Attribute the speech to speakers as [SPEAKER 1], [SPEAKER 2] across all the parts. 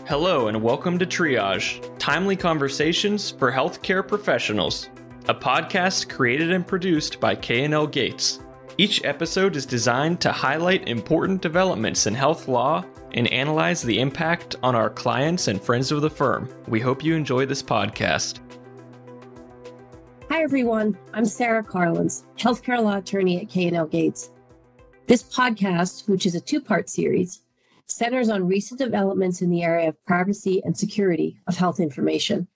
[SPEAKER 1] Hello and welcome to Triage, timely conversations for healthcare professionals, a podcast created and produced by K&L Gates. Each episode is designed to highlight important developments in health law and analyze the impact on our clients and friends of the firm. We hope you enjoy this podcast.
[SPEAKER 2] Hi, everyone. I'm Sarah Carlins, healthcare law attorney at K&L Gates. This podcast, which is a two-part series, centers on recent developments in the area of privacy and security of health information.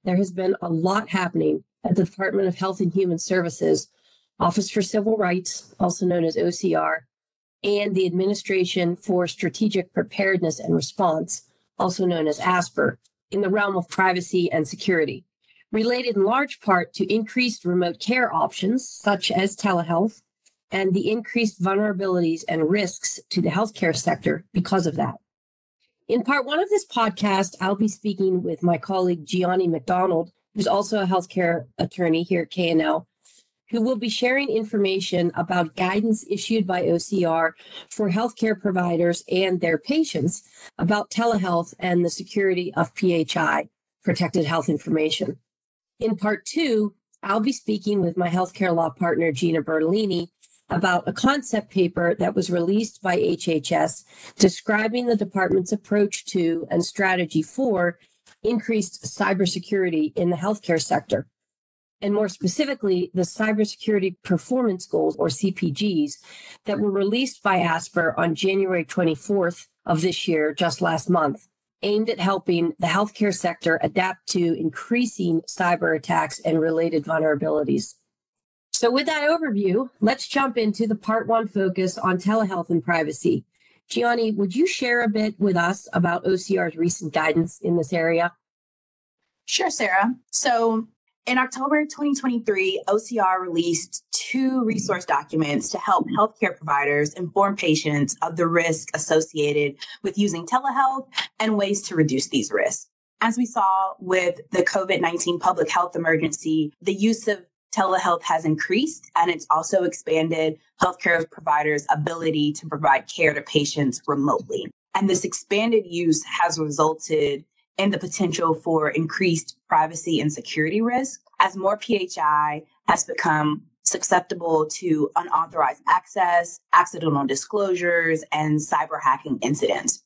[SPEAKER 2] There has been a lot happening at the Department of Health and Human Services, Office for Civil Rights, also known as OCR, and the Administration for Strategic Preparedness and Response, also known as ASPR, in the realm of privacy and security, related in large part to increased remote care options, such as telehealth, and the increased vulnerabilities and risks to the healthcare sector because of that. In part one of this podcast, I'll be speaking with my colleague, Gina McDonald, who's also a healthcare attorney here at K&L, who will be sharing information about guidance issued by OCR for healthcare providers and their patients about telehealth and the security of PHI, protected health information. In part two, I'll be speaking with my healthcare law partner, Gina Bertolini, about a concept paper that was released by HHS describing the department's approach to and strategy for increased cybersecurity in the healthcare sector, and more specifically, the Cybersecurity Performance Goals, or CPGs, that were released by ASPR on January 24th of this year, just last month, aimed at helping the healthcare sector adapt to increasing cyber attacks and related vulnerabilities. So with that overview, let's jump into the part one focus on telehealth and privacy. Gianni, would you share a bit with us about OCR's recent guidance in this area?
[SPEAKER 3] Sure, Sarah. So in October 2023, OCR released two resource documents to help healthcare providers inform patients of the risk associated with using telehealth and ways to reduce these risks. As we saw with the COVID-19 public health emergency, the use of telehealth has increased, and it's also expanded healthcare providers' ability to provide care to patients remotely. And this expanded use has resulted in the potential for increased privacy and security risk as more PHI has become susceptible to unauthorized access, accidental disclosures, and cyber hacking incidents.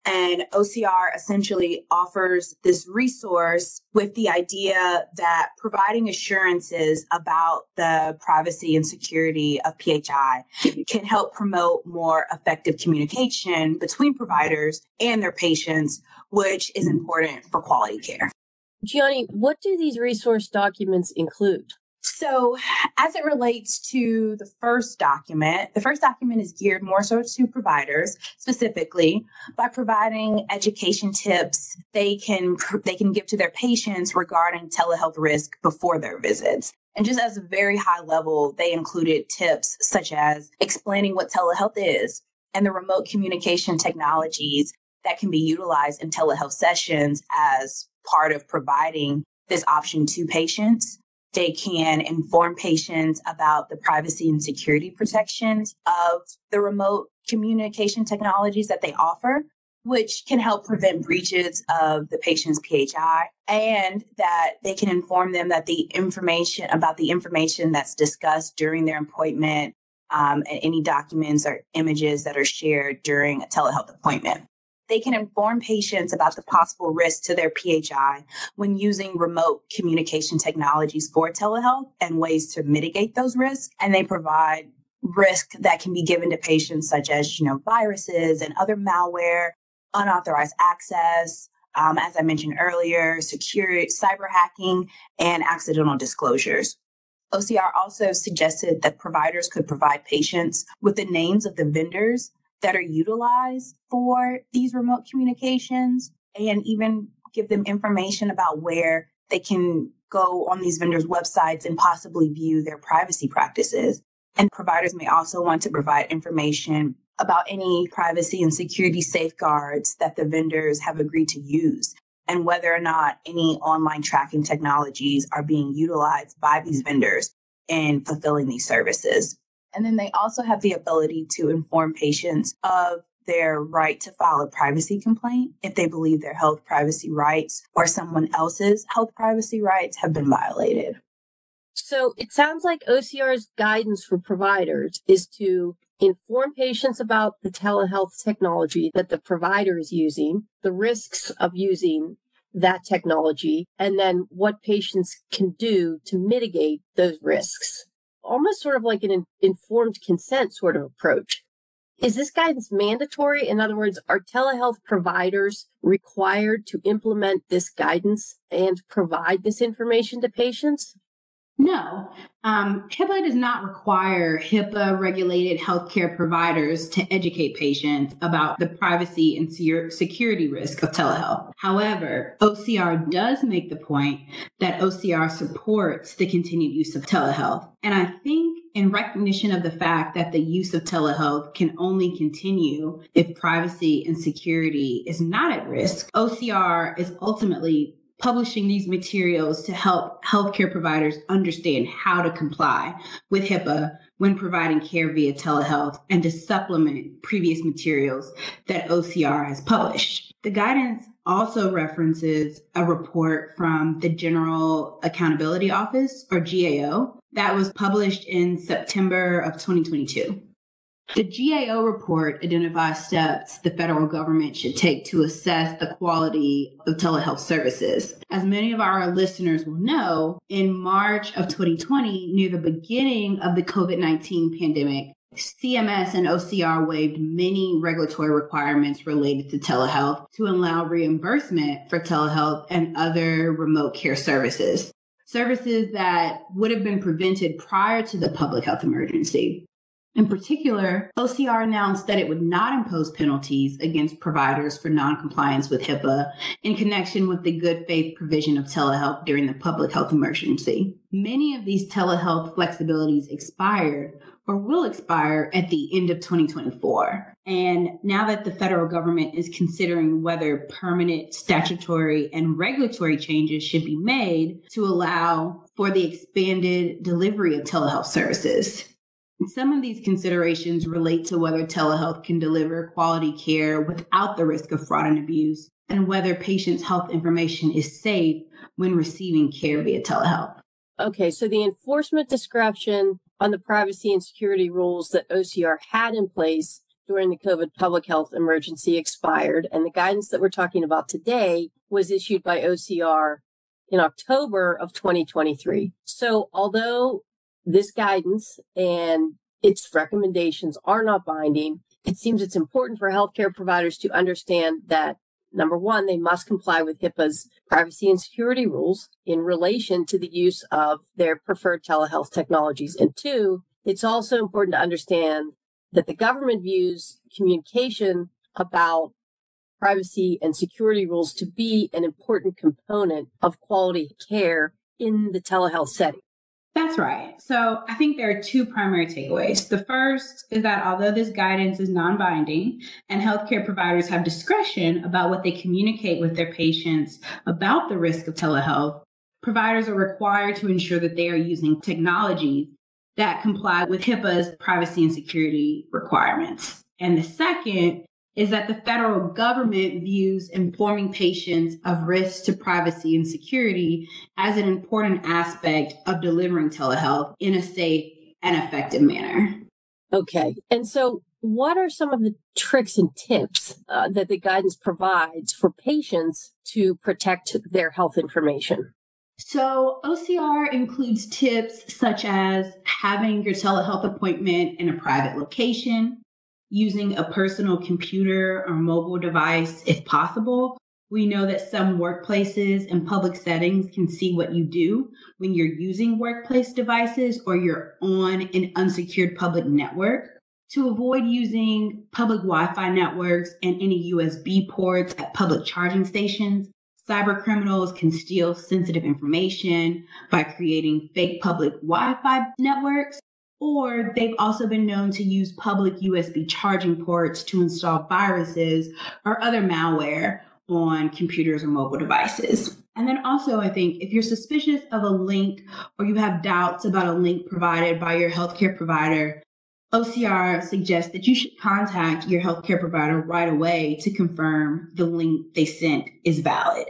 [SPEAKER 3] And OCR essentially offers this resource with the idea that providing assurances about the privacy and security of PHI can help promote more effective communication between providers and their patients, which is important for quality care.
[SPEAKER 2] Gianni, what do these resource documents include?
[SPEAKER 3] So as it relates to the first document is geared more so to providers specifically by providing education tips they can give to their patients regarding telehealth risk before their visits. And just as a very high level, they included tips such as explaining what telehealth is and the remote communication technologies that can be utilized in telehealth sessions as part of providing this option to patients. They can inform patients about the privacy and security protections of the remote communication technologies that they offer, which can help prevent breaches of the patient's PHI, and that they can inform them that the information that's discussed during their appointment and any documents or images that are shared during a telehealth appointment. They can inform patients about the possible risk to their PHI when using remote communication technologies for telehealth and ways to mitigate those risks. And they provide risk that can be given to patients such as, viruses and other malware, unauthorized access, as I mentioned earlier, security, cyber hacking, and accidental disclosures. OCR also suggested that providers could provide patients with the names of the vendors that are utilized for these remote communications, and even give them information about where they can go on these vendors' websites and possibly view their privacy practices. And providers may also want to provide information about any privacy and security safeguards that the vendors have agreed to use, and whether or not any online tracking technologies are being utilized by these vendors in fulfilling these services. And then they also have the ability to inform patients of their right to file a privacy complaint if they believe their health privacy rights or someone else's health privacy rights have been violated.
[SPEAKER 2] So it sounds like OCR's guidance for providers is to inform patients about the telehealth technology that the provider is using, the risks of using that technology, and then what patients can do to mitigate those risks. Almost sort of like an informed consent sort of approach. Is this guidance mandatory? In other words, are telehealth providers required to implement this guidance and provide this information to patients?
[SPEAKER 3] No, HIPAA does not require HIPAA-regulated healthcare providers to educate patients about the privacy and security risk of telehealth. However, OCR does make the point that OCR supports the continued use of telehealth. And I think in recognition of the fact that the use of telehealth can only continue if privacy and security is not at risk, OCR is ultimately publishing these materials to help healthcare providers understand how to comply with HIPAA when providing care via telehealth and to supplement previous materials that OCR has published. The guidance also references a report from the General Accountability Office, or GAO, that was published in September of 2022. The GAO report identifies steps the federal government should take to assess the quality of telehealth services. As many of our listeners will know, in March of 2020, near the beginning of the COVID-19 pandemic, CMS and OCR waived many regulatory requirements related to telehealth to allow reimbursement for telehealth and other remote care services that would have been prevented prior to the public health emergency. In particular, OCR announced that it would not impose penalties against providers for noncompliance with HIPAA in connection with the good faith provision of telehealth during the public health emergency. Many of these telehealth flexibilities expired or will expire at the end of 2024. And now that the federal government is considering whether permanent statutory and regulatory changes should be made to allow for the expanded delivery of telehealth services. Some of these considerations relate to whether telehealth can deliver quality care without the risk of fraud and abuse, and whether patients' health information is safe when receiving care via telehealth.
[SPEAKER 2] Okay, so the enforcement discretion on the privacy and security rules that OCR had in place during the COVID public health emergency expired, and the guidance that we're talking about today was issued by OCR in October of 2023. So although this guidance and its recommendations are not binding, it seems it's important for healthcare providers to understand that, number one, they must comply with HIPAA's privacy and security rules in relation to the use of their preferred telehealth technologies. And two, it's also important to understand that the government views communication about privacy and security rules to be an important component of quality care in the telehealth setting.
[SPEAKER 3] That's right. So I think there are two primary takeaways. The first is that although this guidance is non-binding and healthcare providers have discretion about what they communicate with their patients about the risk of telehealth, providers are required to ensure that they are using technologies that comply with HIPAA's privacy and security requirements. And the second is that the federal government views informing patients of risks to privacy and security as an important aspect of delivering telehealth in a safe and effective manner.
[SPEAKER 2] Okay. And so what are some of the tricks and tips that the guidance provides for patients to protect their health information?
[SPEAKER 3] So OCR includes tips such as having your telehealth appointment in a private location, using a personal computer or mobile device if possible. We know that some workplaces and public settings can see what you do when you're using workplace devices or you're on an unsecured public network. To avoid using public Wi-Fi networks and any USB ports at public charging stations, cyber criminals can steal sensitive information by creating fake public Wi-Fi networks. Or they've also been known to use public USB charging ports to install viruses or other malware on computers or mobile devices. And then also, I think if you're suspicious of a link or you have doubts about a link provided by your healthcare provider, OCR suggests that you should contact your healthcare provider right away to confirm the link they sent is valid.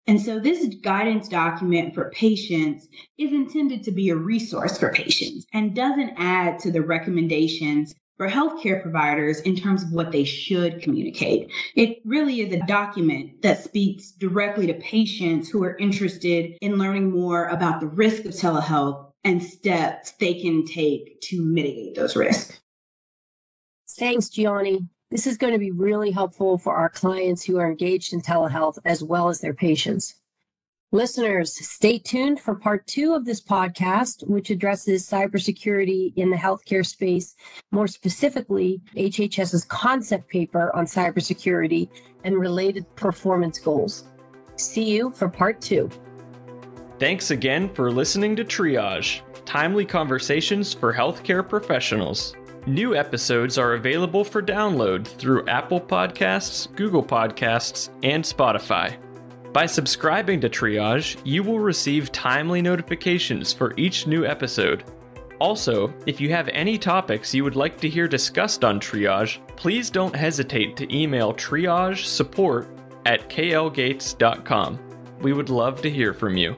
[SPEAKER 3] And so this guidance document for patients is intended to be a resource for patients and doesn't add to the recommendations for healthcare providers in terms of what they should communicate. It really is a document that speaks directly to patients who are interested in learning more about the risk of telehealth and steps they can take to mitigate those risks.
[SPEAKER 2] Thanks, Gianni. This is going to be really helpful for our clients who are engaged in telehealth as well as their patients. Listeners, stay tuned for part 2 of this podcast, which addresses cybersecurity in the healthcare space, more specifically, HHS's concept paper on cybersecurity and related performance goals. See you for part 2.
[SPEAKER 1] Thanks again for listening to Triage, timely conversations for healthcare professionals. New episodes are available for download through Apple Podcasts, Google Podcasts, and Spotify. By subscribing to Triage, you will receive timely notifications for each new episode. Also, if you have any topics you would like to hear discussed on Triage, please don't hesitate to email triagesupport@klgates.com. We would love to hear from you.